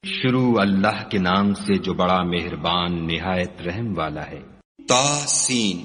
شروع اللہ کے نام سے جو بڑا مہربان نہایت رحم والا ہے۔ طاسین،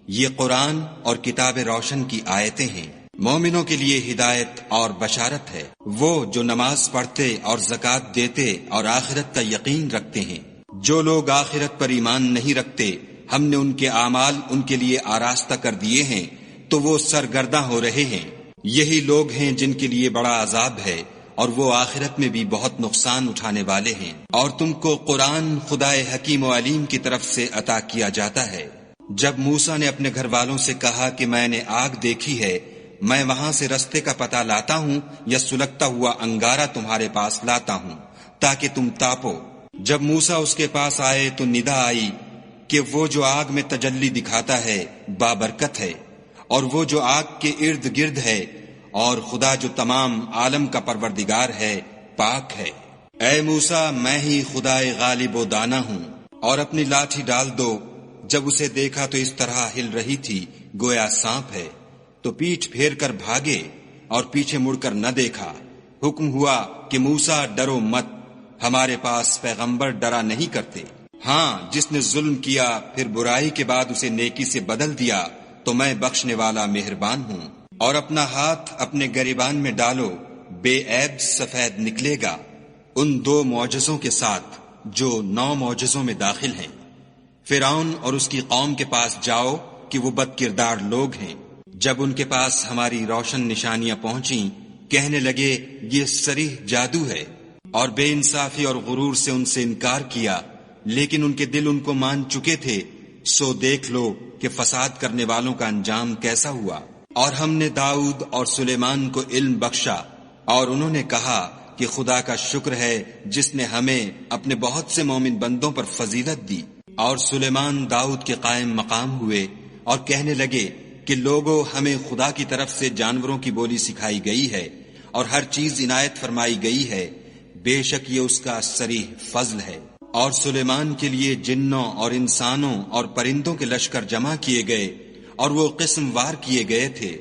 یہ قرآن اور کتاب روشن کی آیتیں ہیں، مومنوں کے لیے ہدایت اور بشارت ہے۔ وہ جو نماز پڑھتے اور زکوٰۃ دیتے اور آخرت کا یقین رکھتے ہیں۔ جو لوگ آخرت پر ایمان نہیں رکھتے، ہم نے ان کے اعمال ان کے لیے آراستہ کر دیے ہیں تو وہ سرگرداں ہو رہے ہیں۔ یہی لوگ ہیں جن کے لیے بڑا عذاب ہے اور وہ آخرت میں بھی بہت نقصان اٹھانے والے ہیں۔ اور تم کو قرآن خدائے حکیم و علیم کی طرف سے عطا کیا جاتا ہے۔ جب موسیٰ نے اپنے گھر والوں سے کہا کہ میں نے آگ دیکھی ہے، میں وہاں سے رستے کا پتہ لاتا ہوں یا سلگتا ہوا انگارہ تمہارے پاس لاتا ہوں تاکہ تم تاپو۔ جب موسیٰ اس کے پاس آئے تو ندا آئی کہ وہ جو آگ میں تجلی دکھاتا ہے بابرکت ہے، اور وہ جو آگ کے ارد گرد ہے، اور خدا جو تمام عالم کا پروردگار ہے پاک ہے۔ اے موسیٰ، میں ہی خدائے غالب و دانا ہوں، اور اپنی لاٹھی ڈال دو۔ جب اسے دیکھا تو اس طرح ہل رہی تھی گویا سانپ ہے، تو پیٹھ پھیر کر بھاگے اور پیچھے مڑ کر نہ دیکھا۔ حکم ہوا کہ موسیٰ ڈرو مت، ہمارے پاس پیغمبر ڈرا نہیں کرتے۔ ہاں، جس نے ظلم کیا پھر برائی کے بعد اسے نیکی سے بدل دیا تو میں بخشنے والا مہربان ہوں۔ اور اپنا ہاتھ اپنے گریبان میں ڈالو، بے عیب سفید نکلے گا، ان 2 معجزوں کے ساتھ جو 9 معجزوں میں داخل ہیں۔ فرعون اور اس کی قوم کے پاس جاؤ کہ وہ بد کردار لوگ ہیں۔ جب ان کے پاس ہماری روشن نشانیاں پہنچیں، کہنے لگے یہ صریح جادو ہے، اور بے انصافی اور غرور سے ان سے انکار کیا، لیکن ان کے دل ان کو مان چکے تھے۔ سو دیکھ لو کہ فساد کرنے والوں کا انجام کیسا ہوا۔ اور ہم نے داؤد اور سلیمان کو علم بخشا، اور انہوں نے کہا کہ خدا کا شکر ہے جس نے ہمیں اپنے بہت سے مومن بندوں پر فضیلت دی۔ اور سلیمان داؤد کے قائم مقام ہوئے اور کہنے لگے کہ لوگوں، ہمیں خدا کی طرف سے جانوروں کی بولی سکھائی گئی ہے اور ہر چیز عنایت فرمائی گئی ہے، بے شک یہ اس کا صریح فضل ہے۔ اور سلیمان کے لیے جنوں اور انسانوں اور پرندوں کے لشکر جمع کیے گئے، اور وہ قسم وار کیے گئے تھے،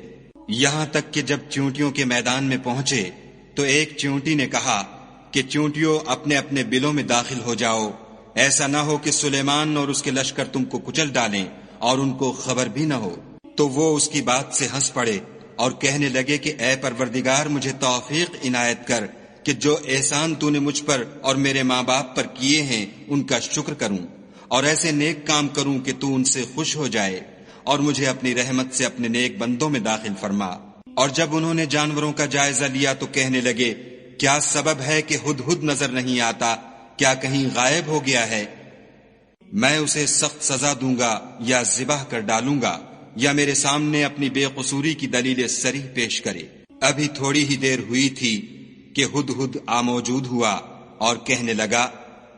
یہاں تک کہ جب چیونٹیوں کے میدان میں پہنچے تو ایک چیونٹی نے کہا کہ چیونٹیوں اپنے اپنے بلوں میں داخل ہو جاؤ، ایسا نہ ہو کہ سلیمان اور اس کے لشکر تم کو کچل ڈالیں اور ان کو خبر بھی نہ ہو۔ تو وہ اس کی بات سے ہنس پڑے اور کہنے لگے کہ اے پروردگار، مجھے توفیق عنایت کر کہ جو احسان تو نے مجھ پر اور میرے ماں باپ پر کیے ہیں ان کا شکر کروں، اور ایسے نیک کام کروں کہ تو ان سے خوش ہو جائے، اور مجھے اپنی رحمت سے اپنے نیک بندوں میں داخل فرما۔ اور جب انہوں نے جانوروں کا جائزہ لیا تو کہنے لگے کیا سبب ہے کہ ہدہد نظر نہیں آتا؟ کیا کہیں غائب ہو گیا ہے؟ میں اسے سخت سزا دوں گا یا ذبح کر ڈالوں گا، یا میرے سامنے اپنی بے قصوری کی دلیل صریح پیش کرے۔ ابھی تھوڑی ہی دیر ہوئی تھی کہ ہدہد موجود ہوا اور کہنے لگا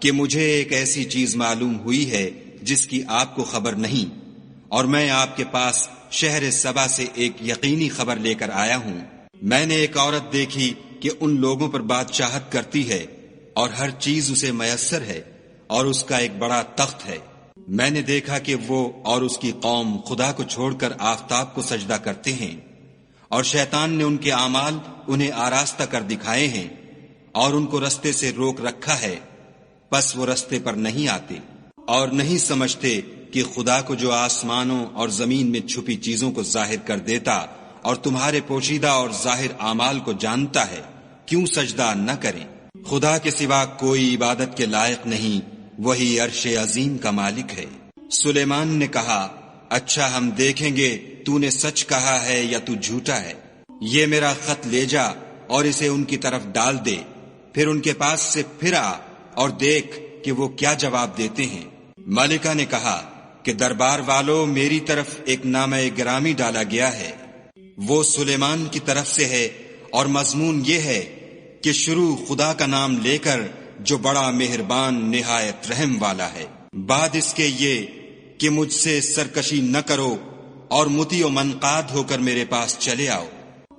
کہ مجھے ایک ایسی چیز معلوم ہوئی ہے جس کی آپ کو خبر نہیں، اور میں آپ کے پاس شہر سبا سے ایک یقینی خبر لے کر آیا ہوں۔ میں نے ایک عورت دیکھی کہ ان لوگوں پر بادشاہت کرتی ہے اور ہر چیز اسے میسر ہے، اور اس کا ایک بڑا تخت ہے۔ میں نے دیکھا کہ وہ اور اس کی قوم خدا کو چھوڑ کر آفتاب کو سجدہ کرتے ہیں، اور شیطان نے ان کے اعمال انہیں آراستہ کر دکھائے ہیں اور ان کو رستے سے روک رکھا ہے، پس وہ رستے پر نہیں آتے اور نہیں سمجھتے کہ خدا کو جو آسمانوں اور زمین میں چھپی چیزوں کو ظاہر کر دیتا اور تمہارے پوشیدہ اور ظاہر اعمال کو جانتا ہے، کیوں سجدہ نہ کریں؟ خدا کے سوا کوئی عبادت کے لائق نہیں، وہی عرش عظیم کا مالک ہے۔ سلیمان نے کہا اچھا، ہم دیکھیں گے تو نے سچ کہا ہے یا تو جھوٹا ہے۔ یہ میرا خط لے جا اور اسے ان کی طرف ڈال دے، پھر ان کے پاس سے پھر آ اور دیکھ کہ وہ کیا جواب دیتے ہیں۔ ملکہ نے کہا کہ دربار والو، میری طرف ایک نامہ گرامی ڈالا گیا ہے، وہ سلیمان کی طرف سے ہے، اور مضمون یہ ہے کہ شروع خدا کا نام لے کر جو بڑا مہربان نہایت رحم والا ہے، بعد اس کے یہ کہ مجھ سے سرکشی نہ کرو اور مطیع و منقاد ہو کر میرے پاس چلے آؤ۔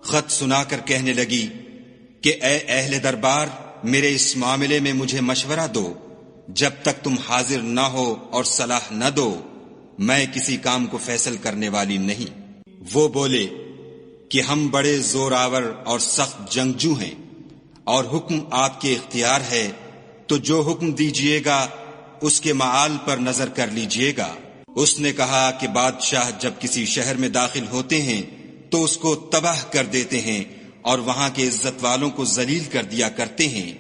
خط سنا کر کہنے لگی کہ اے اہل دربار، میرے اس معاملے میں مجھے مشورہ دو، جب تک تم حاضر نہ ہو اور صلاح نہ دو میں کسی کام کو فیصل کرنے والی نہیں۔ وہ بولے کہ ہم بڑے زور آور اور سخت جنگجو ہیں، اور حکم آپ کے اختیار ہے تو جو حکم دیجیے گا اس کے معال پر نظر کر لیجیے گا۔ اس نے کہا کہ بادشاہ جب کسی شہر میں داخل ہوتے ہیں تو اس کو تباہ کر دیتے ہیں اور وہاں کے عزت والوں کو ذلیل کر دیا کرتے ہیں،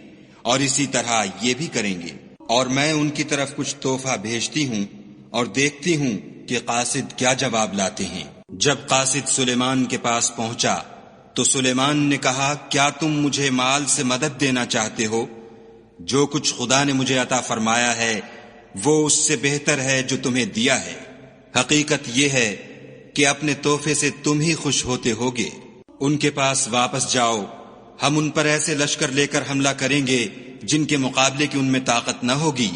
اور اسی طرح یہ بھی کریں گے۔ اور میں ان کی طرف کچھ تحفہ بھیجتی ہوں اور دیکھتی ہوں کہ قاصد کیا جواب لاتے ہیں۔ جب قاصد سلیمان کے پاس پہنچا تو سلیمان نے کہا، کیا تم مجھے مال سے مدد دینا چاہتے ہو؟ جو کچھ خدا نے مجھے عطا فرمایا ہے وہ اس سے بہتر ہے جو تمہیں دیا ہے۔ حقیقت یہ ہے کہ اپنے تحفے سے تم ہی خوش ہوتے ہوگے۔ ان کے پاس واپس جاؤ، ہم ان پر ایسے لشکر لے کر حملہ کریں گے جن کے مقابلے کی ان میں طاقت نہ ہوگی،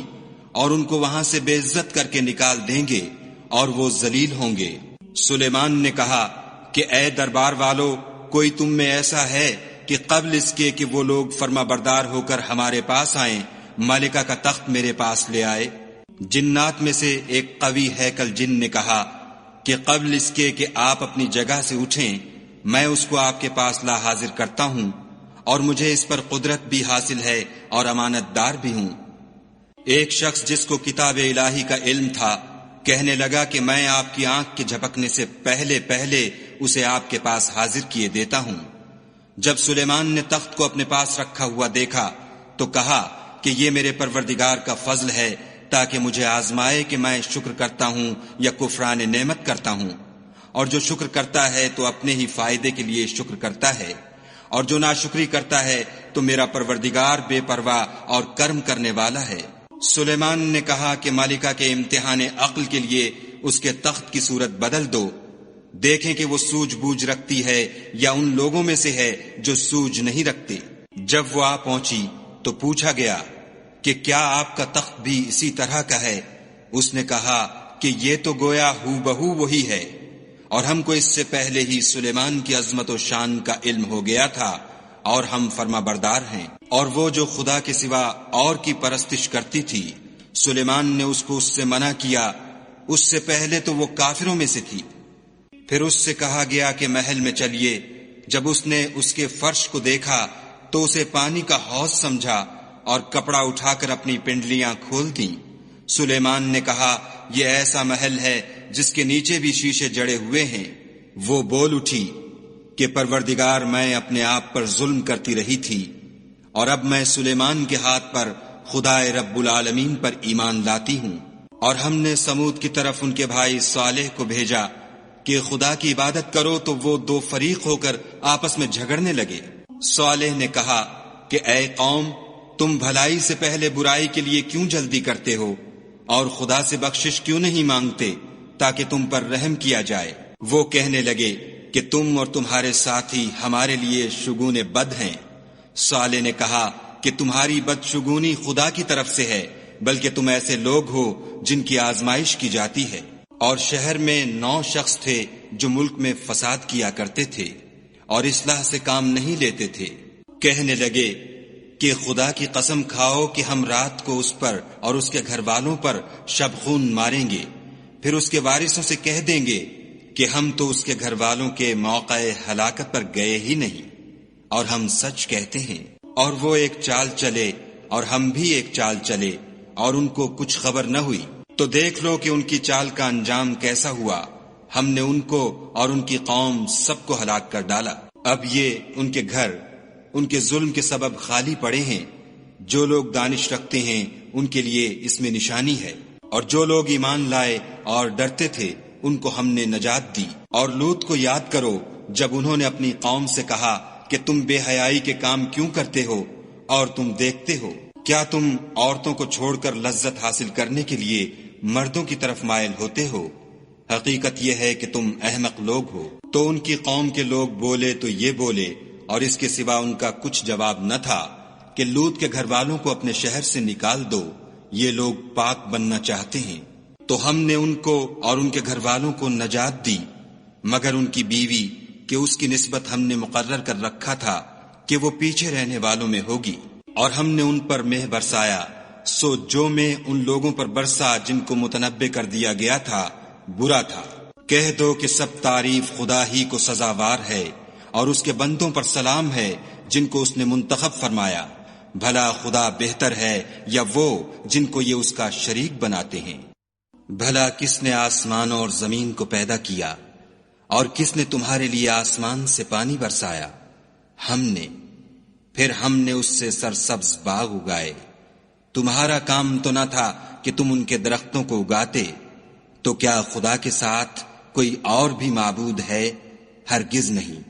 اور ان کو وہاں سے بے عزت کر کے نکال دیں گے اور وہ ذلیل ہوں گے۔ سلیمان نے کہا کہ اے دربار والو، کوئی تم میں ایسا ہے کہ قبل اس کے کہ وہ لوگ فرما بردار ہو کر ہمارے پاس آئیں ملکہ کا تخت میرے پاس لے آئے؟ جنات میں سے ایک قوی ہیکل جن نے کہا کہ قبل اس کے کہ آپ اپنی جگہ سے اٹھیں میں اس کو آپ کے پاس لا حاضر کرتا ہوں، اور مجھے اس پر قدرت بھی حاصل ہے اور امانت دار بھی ہوں۔ ایک شخص جس کو کتاب الہی کا علم تھا کہنے لگا کہ میں آپ کی آنکھ کے جھپکنے سے پہلے اسے آپ کے پاس حاضر کیے دیتا ہوں۔ جب سلیمان نے تخت کو اپنے پاس رکھا ہوا دیکھا تو کہا کہ یہ میرے پروردگار کا فضل ہے تاکہ مجھے آزمائے کہ میں شکر کرتا ہوں یا کفران نعمت کرتا ہوں، اور جو شکر کرتا ہے تو اپنے ہی فائدے کے لیے شکر کرتا ہے، اور جو ناشکری کرتا ہے تو میرا پروردگار بے پرواہ اور کرم کرنے والا ہے۔ سلیمان نے کہا کہ ملکہ کے امتحان عقل کے لیے اس کے تخت کی صورت بدل دو، دیکھیں کہ وہ سوجھ بوجھ رکھتی ہے یا ان لوگوں میں سے ہے جو سوجھ نہیں رکھتے۔ جب وہ آ پہنچی تو پوچھا گیا کہ کیا آپ کا تخت بھی اسی طرح کا ہے؟ اس نے کہا کہ یہ تو گویا ہو بہو وہی ہے، اور ہم کو اس سے پہلے ہی سلیمان کی عظمت و شان کا علم ہو گیا تھا، اور ہم فرما بردار ہیں۔ اور وہ جو خدا کے سوا اور کی پرستش کرتی تھی سلیمان نے اس کو اس سے منع کیا، اس سے پہلے تو وہ کافروں میں سے تھی۔ پھر اس سے کہا گیا کہ محل میں چلیے۔ جب اس نے اس کے فرش کو دیکھا تو اسے پانی کا حوض سمجھا اور کپڑا اٹھا کر اپنی پنڈلیاں کھول دیں۔ سلیمان نے کہا یہ ایسا محل ہے جس کے نیچے بھی شیشے جڑے ہوئے ہیں۔ وہ بول اٹھی کہ پروردگار، میں اپنے آپ پر ظلم کرتی رہی تھی، اور اب میں سلیمان کے ہاتھ پر خدا رب العالمین پر ایمان لاتی ہوں۔ اور ہم نے سمود کی طرف ان کے بھائی صالح کو بھیجا کہ خدا کی عبادت کرو، تو وہ دو فریق ہو کر آپس میں جھگڑنے لگے۔ صالح نے کہا کہ اے قوم، تم بھلائی سے پہلے برائی کے لیے کیوں جلدی کرتے ہو، اور خدا سے بخشش کیوں نہیں مانگتے تاکہ تم پر رحم کیا جائے؟ وہ کہنے لگے کہ تم اور تمہارے ساتھی ہمارے لیے شگون بد ہیں۔ صالح نے کہا کہ تمہاری بدشگونی خدا کی طرف سے ہے، بلکہ تم ایسے لوگ ہو جن کی آزمائش کی جاتی ہے۔ اور شہر میں 9 شخص تھے جو ملک میں فساد کیا کرتے تھے اور اصلاح سے کام نہیں لیتے تھے۔ کہنے لگے کہ خدا کی قسم کھاؤ کہ ہم رات کو اس پر اور اس کے گھر والوں پر شبخون ماریں گے، پھر اس کے وارثوں سے کہہ دیں گے کہ ہم تو اس کے گھر والوں کے موقع ہلاکت پر گئے ہی نہیں، اور ہم سچ کہتے ہیں۔ اور وہ ایک چال چلے اور ہم بھی ایک چال چلے، اور ان کو کچھ خبر نہ ہوئی۔ تو دیکھ لو کہ ان کی چال کا انجام کیسا ہوا۔ ہم نے ان کو اور ان کی قوم سب کو ہلاک کر ڈالا۔ اب یہ ان کے گھر ان کے ظلم کے سبب خالی پڑے ہیں۔ جو لوگ دانش رکھتے ہیں ان کے لیے اس میں نشانی ہے، اور جو لوگ ایمان لائے اور ڈرتے تھے ان کو ہم نے نجات دی۔ اور لوط کو یاد کرو جب انہوں نے اپنی قوم سے کہا کہ تم بے حیائی کے کام کیوں کرتے ہو، اور تم دیکھتے ہو کیا تم عورتوں کو چھوڑ کر لذت حاصل کرنے کے لیے مردوں کی طرف مائل ہوتے ہو؟ حقیقت یہ ہے کہ تم احمق لوگ ہو۔ تو ان کی قوم کے لوگ بولے تو یہ بولے، اور اس کے سوا ان کا کچھ جواب نہ تھا کہ لوط کے گھر والوں کو اپنے شہر سے نکال دو، یہ لوگ پاک بننا چاہتے ہیں۔ تو ہم نے ان کو اور ان کے گھر والوں کو نجات دی، مگر ان کی بیوی کہ اس کی نسبت ہم نے مقرر کر رکھا تھا کہ وہ پیچھے رہنے والوں میں ہوگی۔ اور ہم نے ان پر مہ برسایا، سو جو میں ان لوگوں پر برسا جن کو متنبع کر دیا گیا تھا برا تھا۔ کہہ دو کہ سب تعریف خدا ہی کو سزاوار ہے، اور اس کے بندوں پر سلام ہے جن کو اس نے منتخب فرمایا۔ بھلا خدا بہتر ہے یا وہ جن کو یہ اس کا شریک بناتے ہیں؟ بھلا کس نے آسمانوں اور زمین کو پیدا کیا، اور کس نے تمہارے لیے آسمان سے پانی برسایا؟ ہم نے، پھر ہم نے اس سے سرسبز باغ اگائے۔ تمہارا کام تو نہ تھا کہ تم ان کے درختوں کو اگاتے، تو کیا خدا کے ساتھ کوئی اور بھی معبود ہے؟ ہرگز نہیں،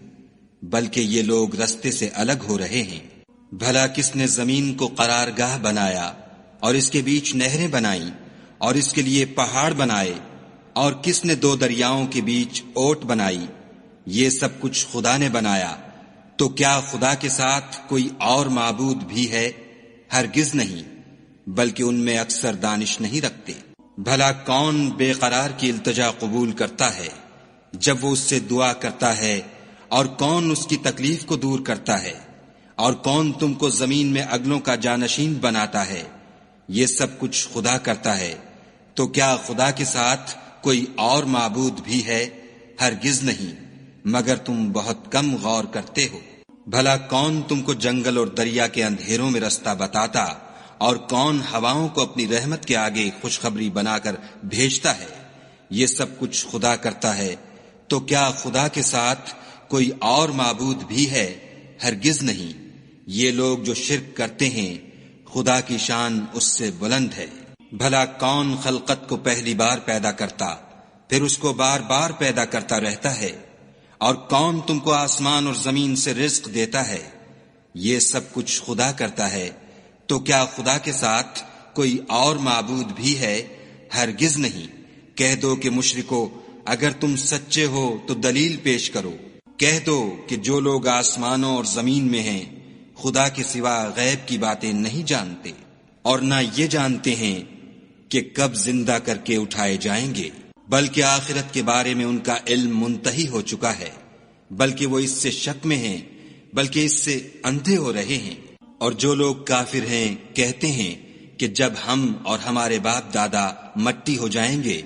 بلکہ یہ لوگ رستے سے الگ ہو رہے ہیں۔ بھلا کس نے زمین کو قرارگاہ بنایا اور اس کے بیچ نہریں بنائیں اور اس کے لیے پہاڑ بنائے، اور کس نے 2 دریاؤں کے بیچ اوٹ بنائی؟ یہ سب کچھ خدا نے بنایا، تو کیا خدا کے ساتھ کوئی اور معبود بھی ہے؟ ہرگز نہیں، بلکہ ان میں اکثر دانش نہیں رکھتے۔ بھلا کون بے قرار کی التجا قبول کرتا ہے جب وہ اس سے دعا کرتا ہے، اور کون اس کی تکلیف کو دور کرتا ہے، اور کون تم کو زمین میں اگلوں کا جانشین بناتا ہے؟ یہ سب کچھ خدا کرتا ہے، تو کیا خدا کے ساتھ کوئی اور معبود بھی ہے؟ ہرگز نہیں، مگر تم بہت کم غور کرتے ہو۔ بھلا کون تم کو جنگل اور دریا کے اندھیروں میں رستہ بتاتا، اور کون ہواؤں کو اپنی رحمت کے آگے خوشخبری بنا کر بھیجتا ہے؟ یہ سب کچھ خدا کرتا ہے، تو کیا خدا کے ساتھ کوئی اور معبود بھی ہے؟ ہرگز نہیں۔ یہ لوگ جو شرک کرتے ہیں، خدا کی شان اس سے بلند ہے۔ بھلا کون خلقت کو پہلی بار پیدا کرتا، پھر اس کو بار بار پیدا کرتا رہتا ہے؟ اور کون تم کو آسمان اور زمین سے رزق دیتا ہے؟ یہ سب کچھ خدا کرتا ہے، تو کیا خدا کے ساتھ کوئی اور معبود بھی ہے؟ ہرگز نہیں۔ کہہ دو کہ مشرکو، اگر تم سچے ہو تو دلیل پیش کرو۔ کہہ دو کہ جو لوگ آسمانوں اور زمین میں ہیں خدا کے سوا غیب کی باتیں نہیں جانتے، اور نہ یہ جانتے ہیں کہ کب زندہ کر کے اٹھائے جائیں گے، بلکہ آخرت کے بارے میں ان کا علم منتہی ہو چکا ہے، بلکہ وہ اس سے شک میں ہیں، بلکہ اس سے اندھے ہو رہے ہیں۔ اور جو لوگ کافر ہیں کہتے ہیں کہ جب ہم اور ہمارے باپ دادا مٹی ہو جائیں گے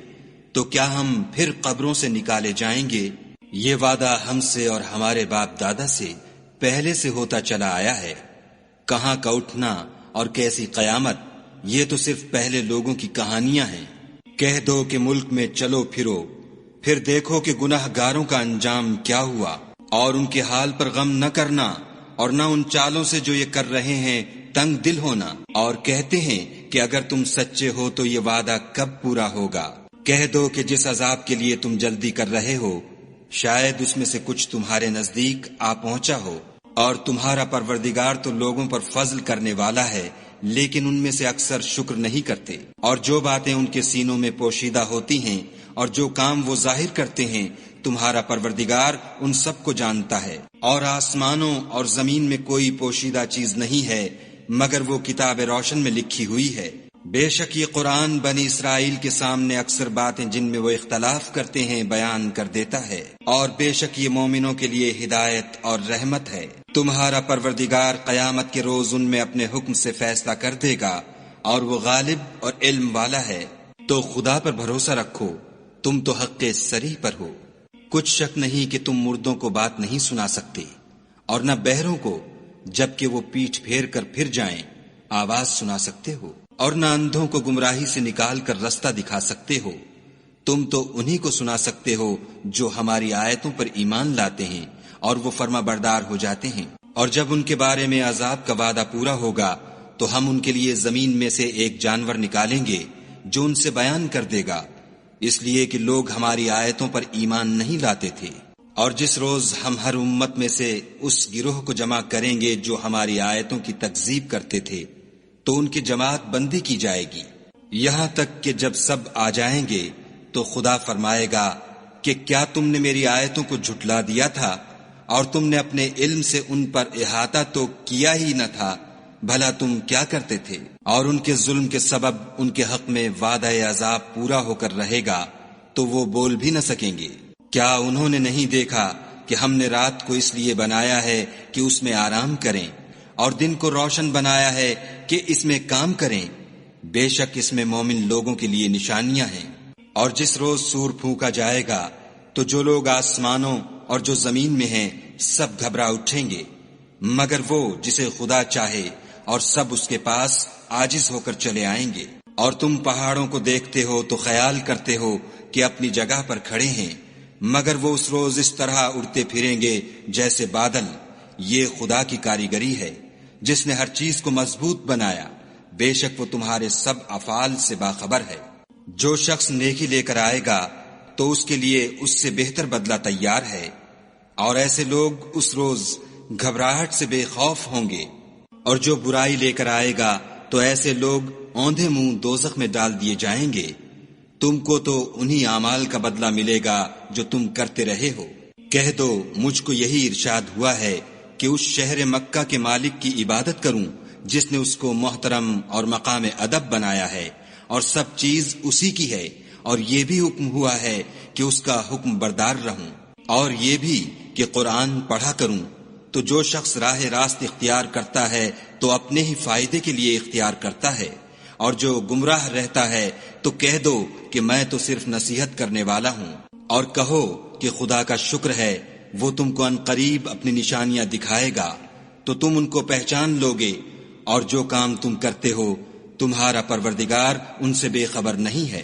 تو کیا ہم پھر قبروں سے نکالے جائیں گے؟ یہ وعدہ ہم سے اور ہمارے باپ دادا سے پہلے سے ہوتا چلا آیا ہے۔ کہاں کا اٹھنا اور کیسی قیامت، یہ تو صرف پہلے لوگوں کی کہانیاں ہیں۔ کہہ دو کہ ملک میں چلو پھرو، پھر دیکھو کہ گناہ گاروں کا انجام کیا ہوا، اور ان کے حال پر غم نہ کرنا، اور نہ ان چالوں سے جو یہ کر رہے ہیں تنگ دل ہونا، اور کہتے ہیں کہ اگر تم سچے ہو تو یہ وعدہ کب پورا ہوگا؟ کہہ دو کہ جس عذاب کے لیے تم جلدی کر رہے ہو شاید اس میں سے کچھ تمہارے نزدیک آ پہنچا ہو، اور تمہارا پروردگار تو لوگوں پر فضل کرنے والا ہے، لیکن ان میں سے اکثر شکر نہیں کرتے۔ اور جو باتیں ان کے سینوں میں پوشیدہ ہوتی ہیں اور جو کام وہ ظاہر کرتے ہیں تمہارا پروردگار ان سب کو جانتا ہے۔ اور آسمانوں اور زمین میں کوئی پوشیدہ چیز نہیں ہے مگر وہ کتاب روشن میں لکھی ہوئی ہے۔ بے شک یہ قرآن بنی اسرائیل کے سامنے اکثر باتیں جن میں وہ اختلاف کرتے ہیں بیان کر دیتا ہے، اور بے شک یہ مومنوں کے لیے ہدایت اور رحمت ہے۔ تمہارا پروردگار قیامت کے روز ان میں اپنے حکم سے فیصلہ کر دے گا، اور وہ غالب اور علم والا ہے۔ تو خدا پر بھروسہ رکھو، تم تو حق صریح پر ہو۔ کچھ شک نہیں کہ تم مردوں کو بات نہیں سنا سکتے، اور نہ بہروں کو جبکہ وہ پیٹھ پھیر کر پھر جائیں آواز سنا سکتے ہو، اور نہ اندھوں کو گمراہی سے نکال کر رستہ دکھا سکتے ہو۔ تم تو انہی کو سنا سکتے ہو جو ہماری آیتوں پر ایمان لاتے ہیں اور وہ فرما بردار ہو جاتے ہیں۔ اور جب ان کے بارے میں عذاب کا وعدہ پورا ہوگا تو ہم ان کے لیے زمین میں سے ایک جانور نکالیں گے جو ان سے بیان کر دے گا، اس لیے کہ لوگ ہماری آیتوں پر ایمان نہیں لاتے تھے۔ اور جس روز ہم ہر امت میں سے اس گروہ کو جمع کریں گے جو ہماری آیتوں کی تکذیب کرتے تھے تو ان کی جماعت بندی کی جائے گی، یہاں تک کہ جب سب آ جائیں گے تو خدا فرمائے گا کہ کیا تم نے میری آیتوں کو جھٹلا دیا تھا اور تم نے اپنے علم سے ان پر احاطہ تو کیا ہی نہ تھا؟ بھلا تم کیا کرتے تھے؟ اور ان کے ظلم کے سبب ان کے حق میں وعدہ عذاب پورا ہو کر رہے گا تو وہ بول بھی نہ سکیں گے۔ کیا انہوں نے نہیں دیکھا کہ ہم نے رات کو اس لیے بنایا ہے کہ اس میں آرام کریں، اور دن کو روشن بنایا ہے کہ اس میں کام کریں؟ بے شک اس میں مومن لوگوں کے لیے نشانیاں ہیں۔ اور جس روز سور پھونکا جائے گا تو جو لوگ آسمانوں اور جو زمین میں ہیں سب گھبرا اٹھیں گے، مگر وہ جسے خدا چاہے اور سب اس کے پاس عاجز ہو کر چلے آئیں گے۔ اور تم پہاڑوں کو دیکھتے ہو تو خیال کرتے ہو کہ اپنی جگہ پر کھڑے ہیں، مگر وہ اس روز اس طرح اڑتے پھریں گے جیسے بادل۔ یہ خدا کی کاریگری ہے جس نے ہر چیز کو مضبوط بنایا، بے شک وہ تمہارے سب افعال سے باخبر ہے۔ جو شخص نیکی لے کر آئے گا تو اس کے لیے اس سے بہتر بدلہ تیار ہے، اور ایسے لوگ اس روز گھبراہٹ سے بے خوف ہوں گے۔ اور جو برائی لے کر آئے گا تو ایسے لوگ اوندھے منہ دوزخ میں ڈال دیے جائیں گے۔ تم کو تو انہی اعمال کا بدلہ ملے گا جو تم کرتے رہے ہو۔ کہہ دو مجھ کو یہی ارشاد ہوا ہے کہ اس شہر مکہ کے مالک کی عبادت کروں جس نے اس کو محترم اور مقام ادب بنایا ہے، اور سب چیز اسی کی ہے، اور یہ بھی حکم ہوا ہے کہ اس کا حکم بردار رہوں، اور یہ بھی کہ قرآن پڑھا کروں۔ تو جو شخص راہ راست اختیار کرتا ہے تو اپنے ہی فائدے کے لیے اختیار کرتا ہے، اور جو گمراہ رہتا ہے تو کہہ دو کہ میں تو صرف نصیحت کرنے والا ہوں۔ اور کہو کہ خدا کا شکر ہے، وہ تم کو عنقریب اپنی نشانیاں دکھائے گا تو تم ان کو پہچان لوگے، اور جو کام تم کرتے ہو تمہارا پروردگار ان سے بے خبر نہیں ہے۔